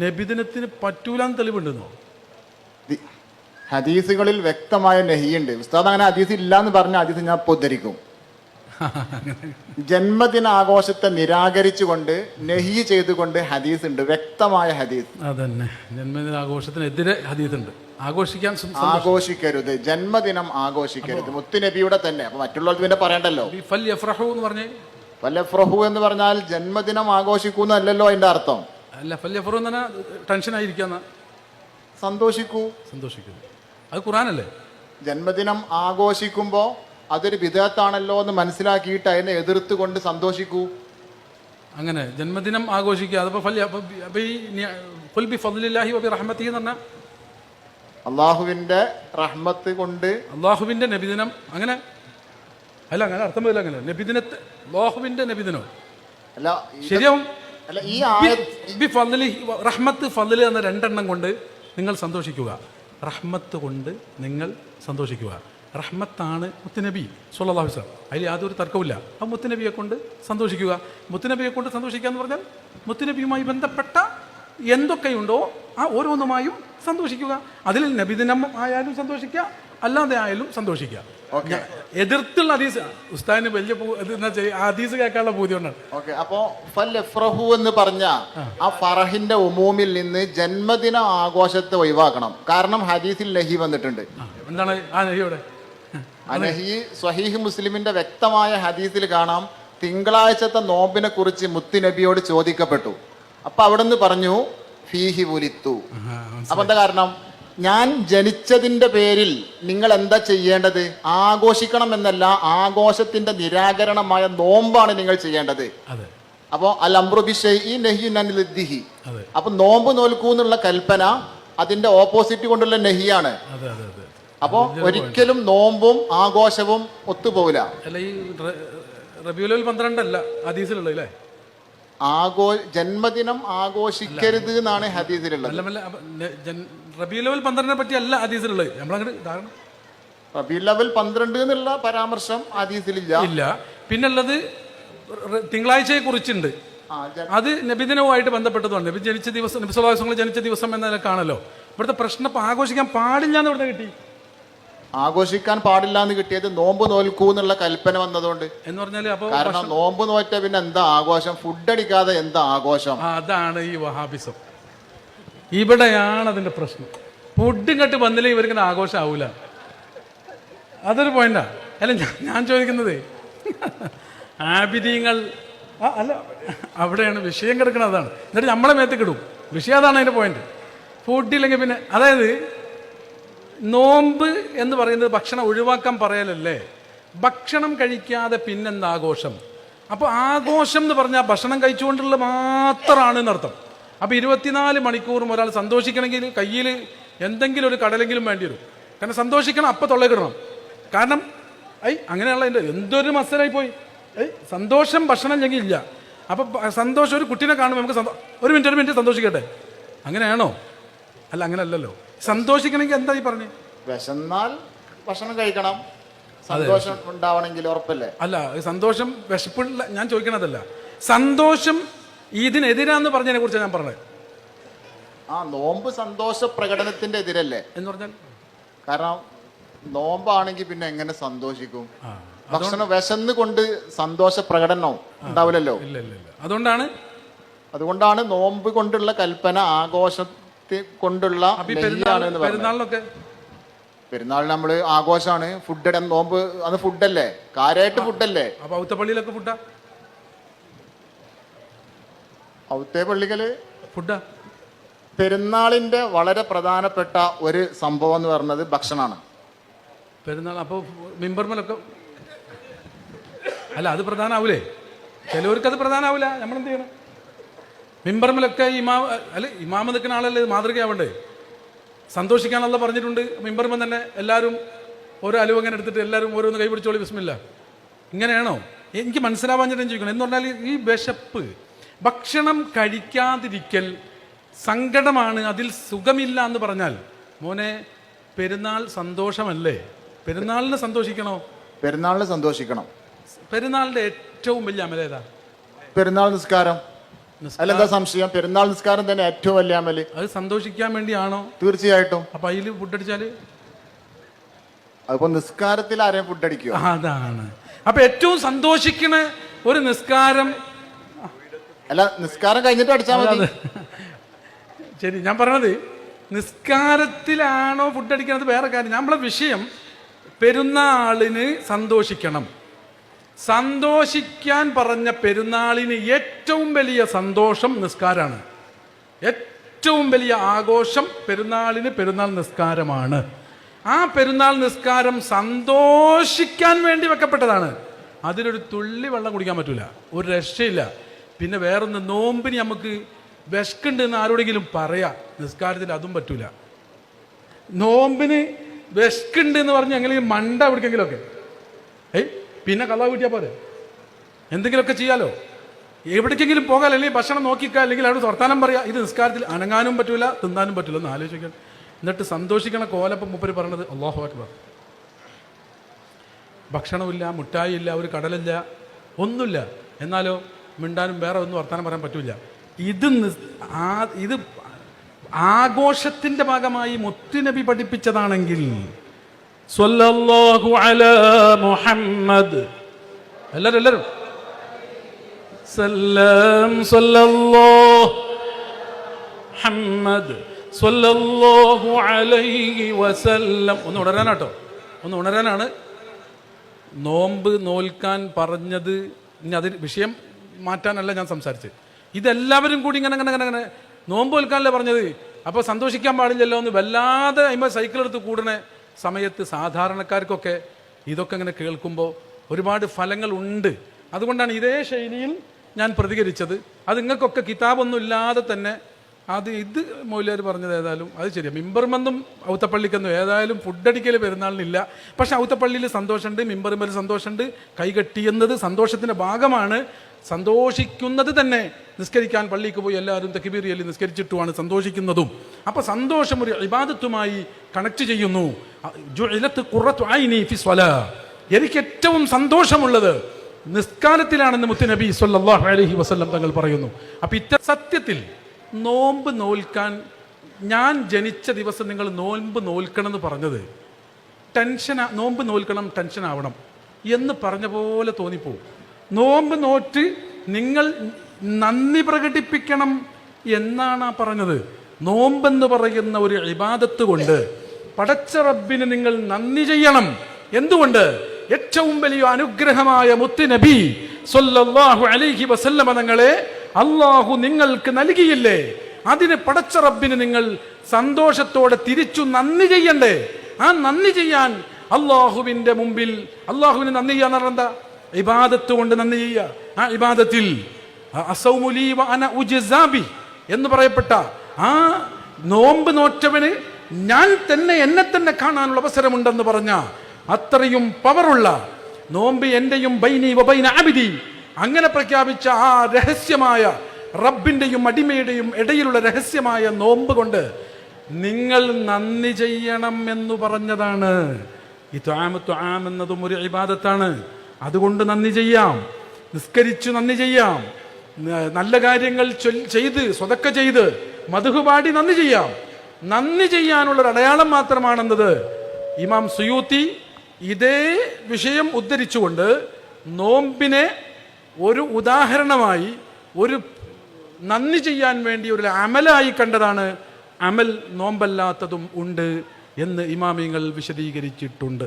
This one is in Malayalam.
നബിദിനത്തിന് പറ്റൂലെന്ന് തെളിവുണ്ടെന്നോ? ഹദീസുകളിൽ വ്യക്തമായ നെഹിയുണ്ട്. ഉസ്താദ് അങ്ങനെ ഹദീസ് ഇല്ലാന്ന് പറഞ്ഞ ഹദീസ് ഞാൻ ഇപ്പോൾ ഉദ്ധരിക്കും. ജന്മദിനാഘോഷത്തെ നിരാകരിച്ചുകൊണ്ട് നെഹി ചെയ്തുകൊണ്ട് ഹദീസ് ഉണ്ട്, വ്യക്തമായ ഹദീസ്. അതന്നെ, ജന്മദിനാഘോഷത്തിനെതിരെ ഹദീസ് ഉണ്ട്. ആഘോഷിക്കരുത്, ജന്മദിനം ആഘോഷിക്കരുത്, മുത്തുനബിയുടെ തന്നെ. അപ്പൊ മറ്റുള്ളവർക്ക് പിന്നെ പറയണ്ടല്ലോ. ഫൽയഫ്റഹു എന്ന് പറഞ്ഞാൽ ജന്മദിനം ആഘോഷിക്കൂന്നല്ലോ അതിന്റെ അർത്ഥം. അല്ല, ഫൽയഫ്റഹു എന്ന് പറഞ്ഞാൽ ടെൻഷൻ ആയിരിക്കാന്ന, സന്തോഷിക്കൂ. അത് ഖുർആനല്ലേ? ജന്മദിനം ആഘോഷിക്കുമ്പോ അതൊരു ബിദഅത്താണല്ലോ എന്ന് മനസ്സിലാക്കിയിട്ട് അതിനെ എതിർത്തുകൊണ്ട് സന്തോഷിക്കൂ. അങ്ങനെ ജന്മദിനം ആഘോഷിക്കുക. അതിപ്പോ അള്ളാഹുവിന്റെ റഹ്മത്ത് കൊണ്ട്, അള്ളാഹുവിന്റെ നബിദിനം, അങ്ങനെ അല്ല, അങ്ങനെ അർത്ഥം വരില്ല. അങ്ങനെ നബിദിനത്തെ അള്ളാഹുവിന്റെ നബിദിനോ അല്ല, ശരിയാവും. അല്ല, ഈ റഹ്മത്ത് ഫضല് എന്ന രണ്ടെണ്ണം കൊണ്ട് നിങ്ങൾ സന്തോഷിക്കുക. റഹ്മത്ത് കൊണ്ട് നിങ്ങൾ സന്തോഷിക്കുക. റഹ്മത്താണ് മുത്തുനബി സ്വല്ലല്ലാഹു അലൈഹി വസല്ലം, അതിൽ യാതൊരു തർക്കവുമില്ല. ആ മുത്തുനബിയെ കൊണ്ട് സന്തോഷിക്കുക. മുത്തുനബിയെ കൊണ്ട് സന്തോഷിക്കുക എന്ന് പറഞ്ഞാൽ മുത്തുനബിയുമായി ബന്ധപ്പെട്ട എന്തൊക്കെയുണ്ടോ ആ ഓരോന്നുമായും സന്തോഷിക്കുക. അതിൽ നബിദിനം ആയാലും സന്തോഷിക്കുക, അല്ലാതെ ആയാലും സന്തോഷിക്കുക. എതിർത്തുള്ള ഹദീസ് ഉസ്താദിന് വലിയ ഹദീസ് കേൾക്കാനുള്ള ബോധ്യമുണ്ടാണ്. അപ്പോ ഫൽയഫ്റഹു എന്ന് പറഞ്ഞ ആ ഫറഹിന്റെ ഉമൂമിൽ നിന്ന് ജന്മദിന ആഘോഷത്തെ ഒഴിവാക്കണം. കാരണം ഹദീസിൽ നഹി വന്നിട്ടുണ്ട്. എന്താണ് ആ നഹിയുടെ? നഹി സ്വഹീഹ് മുസ്ലിമിന്റെ വ്യക്തമായ ഹദീസിൽ കാണാം. തിങ്കളാഴ്ചത്തെ നോമ്പിനെ കുറിച്ച് മുത്തുനബിയോട് ചോദിക്കപ്പെട്ടു. അപ്പൊ അവിടെ നിന്ന് പറഞ്ഞു ഫീഹി വുലിത്തു. അപ്പൊ എന്താ കാരണം? ഞാൻ ജനിച്ചതിന്റെ പേരിൽ നിങ്ങൾ എന്താ ചെയ്യേണ്ടത്? ആഘോഷിക്കണം എന്നല്ല, ആഘോഷത്തിന്റെ നിരാകരണമായ നോമ്പാണ് നിങ്ങൾ ചെയ്യേണ്ടത്. അപ്പോ അൽ അംറു ബിശൈഇ നഹ്യുൻ അനിൽ ദിഹി. അപ്പൊ നോമ്പ് നോൽക്കൂ എന്നുള്ള കൽപ്പന അതിന്റെ ഓപ്പോസിറ്റ് കൊണ്ടുള്ള നഹിയാണ്. അപ്പോ ഒരിക്കലും നോമ്പും ആഘോഷവും ഒത്തുപോകില്ല. റബീഉൽ അവ്വൽ 12 അല്ല ഹദീസിലുള്ളത് അല്ലേ? ജന്മദിനം ആഘോഷിക്കരുത് എന്നാണ് ഹദീസിലുള്ളത്. റബീഉൽ അവ്വൽ 12 പറ്റി അല്ല ഹദീസിലുള്ളത്. റബീഉൽ അവ്വൽ 12 എന്നുള്ള പരാമർശം ഹദീസിലില്ല. പിന്നുള്ളത് തിങ്കളാഴ്ചയെ കുറിച്ചുണ്ട്. അത് നബിദിനവുമായിട്ട് ബന്ധപ്പെട്ടതാണ്. നബി ജനിച്ച ദിവസം, നബി സ്വല്ലല്ലാഹു അലൈഹി വസല്ലം ജനിച്ച ദിവസം എന്ന കാണല്ലോ. ഇവിടുത്തെ പ്രശ്നം ആഘോഷിക്കാൻ പാടില്ല എന്ന് ഇവിടുന്ന് കിട്ടി. ആഘോഷിക്കാൻ പാടില്ല എന്ന് കിട്ടിയത് നോമ്പ് നോൽക്കൂ എന്നുള്ള കൽപ്പന വന്നതുകൊണ്ട് എന്ന് പറഞ്ഞാല്. കാരണം നോമ്പ് നോറ്റ പിന്നെ എന്താ ആഘോഷം? ഫുഡ് അടിക്കാതെ എന്താ ആഘോഷം? അതാണ് ഈ വഹാബിസം. ഇവിടെയാണ് അതിന്റെ പ്രശ്നം. ഫുഡ് ഇങ്ങോട്ട് വന്നില്ലേ ഇവർക്കിന് ആഘോഷം ആവൂല. അതൊരു പോയിന്റാ. അല്ല, ഞാൻ ചോദിക്കുന്നത് ആബിദീങ്ങൾ അല്ല, അവിടെയാണ് വിഷയം കിടക്കുന്നത്. അതാണ്. എന്നിട്ട് നമ്മളെ മേത്തേക്ക് ഇടും. വിഷയം അതാണ് അതിന്റെ പോയിന്റ്. ഫുഡില്ലെങ്കിൽ പിന്നെ, അതായത് നോമ്പ് എന്ന് പറയുന്നത് ഭക്ഷണം ഒഴിവാക്കാൻ പറയലല്ലേ? ഭക്ഷണം കഴിക്കാതെ പിന്നെന്താ ആഘോഷം? അപ്പോൾ ആഘോഷം എന്ന് പറഞ്ഞാൽ ഭക്ഷണം കഴിച്ചുകൊണ്ടുള്ള മാത്രമാണ് എന്നർത്ഥം. അപ്പോൾ 24 മണിക്കൂറും ഒരാൾ സന്തോഷിക്കണമെങ്കിൽ കയ്യിൽ എന്തെങ്കിലും ഒരു കടലെങ്കിലും വേണ്ടി വരും. കാരണം സന്തോഷിക്കണം, അപ്പം തൊള്ളേക്കിടണം. കാരണം അങ്ങനെയുള്ള എന്തൊരു മസലായി പോയി. സന്തോഷം ഭക്ഷണം ഇല്ലെങ്കിൽ ഇല്ല. അപ്പം സന്തോഷം, ഒരു കുട്ടീനെ കാണുമ്പോൾ നമുക്ക് ഒരു മിനിറ്റ് സന്തോഷിക്കട്ടെ, അങ്ങനെയാണോ? അല്ല, അങ്ങനെ അല്ലല്ലോ. സന്തോഷിക്കണമെങ്കിൽ എന്താ ഈ പറഞ്ഞു? വിശന്നാൽ ഭക്ഷണം കഴിക്കണം, സന്തോഷം ഉണ്ടാവണമെങ്കിൽ ഉറപ്പല്ലേ? അല്ല, സന്തോഷം വിശപ്പുള്ള ഞാൻ ചോദിക്കണതല്ല. സന്തോഷം ഇതിനെതിരാന്ന് പറഞ്ഞതിനെ കുറിച്ച് ഞാൻ പറഞ്ഞത്. നോമ്പ് സന്തോഷ പ്രകടനത്തിന്റെ എതിരല്ലേ എന്ന് പറഞ്ഞാൽ? കാരണം നോമ്പാണെങ്കിൽ പിന്നെ എങ്ങനെ സന്തോഷിക്കും? ഭക്ഷണം വിശന്ന് കൊണ്ട് സന്തോഷ പ്രകടനം ഉണ്ടാവില്ലല്ലോ. അതുകൊണ്ടാണ് നോമ്പ് കൊണ്ടുള്ള കൽപ്പന ആഘോഷത്തെ കൊണ്ടുള്ള. പെരുന്നാളിന് നമ്മള് ആഘോഷമാണ്. ഫുഡ് നോമ്പ് അത് ഫുഡല്ലേ, കാര്യമായിട്ട് ഫുഡല്ലേ. പള്ളിയിലൊക്കെ ഫുഡാ, ഔത്തേ പള്ളികള് ഫുഡാ. പെരുന്നാളിന്റെ വളരെ പ്രധാനപ്പെട്ട ഒരു സംഭവം എന്ന് പറയുന്നത് ഭക്ഷണമാണ്. പെരുന്നാൾ അപ്പോൾ മിമ്പർമലൊക്കെ അല്ല, അത് പ്രധാനമാവൂലേ? ചിലവർക്ക് അത് പ്രധാനമാവില്ല. നമ്മളെന്ത് ചെയ്യണം? മിമ്പർമലൊക്കെ ഇമാമ നിൽക്കുന്ന ആളല്ലേ മാതൃകയാവണ്ടേ? സന്തോഷിക്കാനുള്ള പറഞ്ഞിട്ടുണ്ട്. മിമ്പർമൻ തന്നെ എല്ലാവരും ഓരോ അലുവ അങ്ങനെ എടുത്തിട്ട് എല്ലാവരും ഓരോന്ന് കൈ പിടിച്ചോളി ബിസ്മില്ല. ഇങ്ങനെയാണോ? എനിക്ക് മനസ്സിലാവാഞ്ഞിട്ട് ചോദിക്കണം. എന്ന് പറഞ്ഞാൽ ഈ വിശപ്പ്, ഭക്ഷണം കഴിക്കാതിരിക്കൽ സങ്കടമാണ്, അതിൽ സുഖമില്ല എന്ന് പറഞ്ഞാൽ, മോനെ പെരുന്നാൾ സന്തോഷമല്ലേ? പെരുന്നാളിന് സന്തോഷിക്കണോ? പെരുന്നാളിന് സന്തോഷിക്കണം. പെരുന്നാളിന്റെ ഏറ്റവും വലിയ അമലേതാ? പെരുന്നാൾ നിസ്കാരം. അതിലെന്താ സംശയം? പെരുന്നാൾ നിസ്കാരം തന്നെ ഏറ്റവും വലിയ അമല്. അത് സന്തോഷിക്കാൻ വേണ്ടിയാണോ? തീർച്ചയായിട്ടും. അപ്പൊ അതിൽ ഫുഡ് അടിച്ചാല് അതിപ്പോ നിസ്കാരത്തിൽ ആരെയും ഫുഡ് അടിക്കുക? അതാണ്. അപ്പൊ ഏറ്റവും സന്തോഷിക്കണ ഒരു നിസ്കാരം അല്ല, നിസ്കാരം കഴിഞ്ഞിട്ട് അടിച്ചാൽ മതി. ശരി, ഞാൻ പറഞ്ഞത് നിസ്കാരത്തിലാണോ ഫുഡ് അടിക്കുന്നത് വേറെ കാര്യം. നമ്മളെ വിഷയം പെരുന്നാളിന് സന്തോഷിക്കണം. സന്തോഷിക്കാൻ പറഞ്ഞ പെരുന്നാളിന് ഏറ്റവും വലിയ സന്തോഷം നിസ്കാരമാണ്. ഏറ്റവും വലിയ ആഘോഷം പെരുന്നാളിന് പെരുന്നാൾ നിസ്കാരമാണ്. ആ പെരുന്നാൾ നിസ്കാരം സന്തോഷിക്കാൻ വേണ്ടി വെക്കപ്പെട്ടതാണ്. അതിലൊരു തുള്ളി വെള്ളം കുടിക്കാൻ പറ്റൂല, ഒരു രക്ഷയില്ല. പിന്നെ വേറൊന്ന്, നോമ്പിന് നമുക്ക് വിശക്കുണ്ട് എന്ന് ആരോടെങ്കിലും പറയാം, നിസ്കാരത്തിൽ അതും പറ്റൂല. നോമ്പിന് വിശക്കുണ്ട് എന്ന് പറഞ്ഞ് എങ്ങനെയും മണ്ട എവിടേക്കെങ്കിലുമൊക്കെ പിന്നെ കള്ളാ വീട്ടിയാൽ പോരെ, എന്തെങ്കിലുമൊക്കെ ചെയ്യാലോ, എവിടേക്കെങ്കിലും പോകാൻ, അല്ലെങ്കിൽ ഭക്ഷണം നോക്കിക്കുക, അല്ലെങ്കിൽ അവിടെ വർത്താനം പറയാം. ഇത് നിസ്കാരത്തിൽ അനങ്ങാനും പറ്റൂല, തിന്നാനും പറ്റൂല എന്ന് ആലോചിക്കണം. എന്നിട്ട് സന്തോഷിക്കണ കോലപ്പം മൂപ്പര് പറഞ്ഞത് അല്ലാഹു അക്ബർ. ഭക്ഷണമില്ല, മുട്ടായി ഇല്ല, ഒരു കടലില്ല, ഒന്നുമില്ല. എന്നാലോ മിണ്ടാനും വേറെ ഒന്നും വർത്താനം പറയാൻ പറ്റൂല. ഇത് ആഘോഷത്തിന്റെ ഭാഗമായി മുത്തുനബി പഠിപ്പിച്ചതാണെങ്കിൽ സ്വല്ലല്ലാഹു അലാ മുഹമ്മദ്, എല്ലാവരും സല്ലം സല്ലല്ലാഹു മുഹമ്മദ് സ്വല്ലല്ലാഹു അലൈഹി വസല്ലം. ഒന്ന് ഉണരാനാട്ടോ, ഒന്ന് ഉണരാനാണ് നോമ്പ് നോൽക്കാൻ പറഞ്ഞത്. ഇനി അതിൽ വിഷയം മാറ്റാനല്ല ഞാൻ സംസാരിച്ചത്. ഇതെല്ലാവരും കൂടി ഇങ്ങനെ നോമ്പ് നോൽക്കാനല്ലേ പറഞ്ഞത്. അപ്പോൾ സന്തോഷിക്കാൻ പാടില്ലല്ലോ എന്ന് വല്ലാതെ അതിന്മേൽ സൈക്കിൾ എടുത്ത് കൂടുന്ന സമയത്ത് സാധാരണക്കാർക്കൊക്കെ ഇതൊക്കെ ഇങ്ങനെ കേൾക്കുമ്പോൾ ഒരുപാട് ഫലങ്ങൾ ഉണ്ട്. അതുകൊണ്ടാണ് ഇതേ ശൈലിയിൽ ഞാൻ പ്രതികരിച്ചത്. അത് നിങ്ങൾക്കൊക്കെ കിതാബൊന്നും ഇല്ലാതെ തന്നെ ഇത് മൗലിയാർ പറഞ്ഞത് ഏതായാലും അത് ശരിയാണ്. മിമ്പർമെന്നും ഔത്തപ്പള്ളിക്കൊന്നും ഏതായാലും ഫുഡ് അടിക്കൽ പെരുന്നാളിനില്ല. പക്ഷെ ഔത്തപ്പള്ളിയിൽ സന്തോഷമുണ്ട്, മിമ്പറുമ്മൽ സന്തോഷമുണ്ട്. കൈകെട്ടിയെന്നത് സന്തോഷത്തിൻ്റെ ഭാഗമാണ്. സന്തോഷിക്കുന്നത് തന്നെ നിസ്കരിക്കാൻ പള്ളിക്ക് പോയി എല്ലാവരും തക്ബീർ ചൊല്ലി നിസ്കരിച്ചിട്ടുമാണ് സന്തോഷിക്കുന്നതും. അപ്പോൾ സന്തോഷം ഒരു ഇബാദത്തുമായി കണക്ട് ചെയ്യുന്നു. ജുഇലത്ത് ഖുറത്തു ഐനി ഫി സ്വലാ, എനിക്ക് ഏറ്റവും സന്തോഷമുള്ളത് നിസ്കാരത്തിലാണെന്ന് മുത്തുനബി സ്വല്ലല്ലാഹു അലൈഹി വസല്ലം തങ്ങൾ പറയുന്നു. അപ്പോൾ സത്യത്തിൽ നോമ്പ് നോൽക്കാൻ ഞാൻ ജനിച്ച ദിവസം നിങ്ങൾ നോമ്പ് നോൽക്കണം എന്ന് പറഞ്ഞത് നോമ്പ് നോൽക്കണം, ടെൻഷൻ ആവണം എന്ന് പറഞ്ഞ പോലെ തോന്നിപ്പോവും. നോമ്പ് നോറ്റ് നിങ്ങൾ നന്ദി പ്രകടിപ്പിക്കണം എന്നാണ് ആ പറഞ്ഞത്. നോമ്പെന്ന് പറയുന്ന ഒരു ഇബാദത്ത് കൊണ്ട് പടച്ച റബ്ബിന് നിങ്ങൾ നന്ദി ചെയ്യണം. എന്തുകൊണ്ട്? ഏറ്റവും വലിയ അനുഗ്രഹമായ മുത്തുനബി സ്വല്ലല്ലാഹു അലൈഹി വസല്ലമ തങ്ങളെ അള്ളാഹു നിങ്ങൾക്ക് നൽകിയില്ലേ? അതിന് പടച്ച റബ്ബിന് നിങ്ങൾ സന്തോഷത്തോടെ തിരിച്ചു നന്ദി ചെയ്യണ്ടേ? ആ നന്ദി ചെയ്യാൻ അള്ളാഹുവിന്റെ മുമ്പിൽ അള്ളാഹുവിന് നന്ദി ചെയ്യാന്ന് പറഞ്ഞാൽ എന്താ? ഇബാദത്ത് കൊണ്ട് നന്ദി ചെയ്യുക. ആ ഇബാദത്തിൽ എന്ന് പറയപ്പെട്ട ആ നോമ്പ് നോറ്റവന് ഞാൻ തന്നെ എന്നെ തന്നെ കാണാനുള്ള അവസരമുണ്ടെന്ന് പറഞ്ഞ അത്രയും പവറുള്ള നോമ്പ് എന്റെയും ബൈനി വബൈന അബ്ദി അങ്ങനെ പ്രഖ്യാപിച്ച ആ രഹസ്യമായ റബ്ബിന്റെയും അടിമയുടെയും ഇടയിലുള്ള രഹസ്യമായ നോമ്പ് കൊണ്ട് നിങ്ങൾ നന്ദി ചെയ്യണം എന്ന് പറഞ്ഞതാണ്. ഈ ത്വാം എന്നതും ഒരു ഇബാദത്താണ്. അതുകൊണ്ട് നന്ദി ചെയ്യാം, നിസ്കരിച്ചു നന്ദി ചെയ്യാം, നല്ല കാര്യങ്ങൾ ചെയ്ത് സ്വതക്ക ചെയ്ത് മദ്ഹ് പാടി നന്ദി ചെയ്യാം. നന്ദി ചെയ്യാനുള്ളൊരു അടയാളം മാത്രമാണെന്നത് ഇമാം സുയൂത്തി ഇതേ വിഷയം ഉദ്ധരിച്ചുകൊണ്ട് നോമ്പിനെ ഒരു ഉദാഹരണമായി ഒരു നന്ദി ചെയ്യാൻ വേണ്ടി ഒരു അമലായി കണ്ടതാണ്. അമൽ നോമ്പല്ലാത്തതും ഉണ്ട് എന്ന് ഇമാമിങ്ങൾ വിശദീകരിച്ചിട്ടുണ്ട്.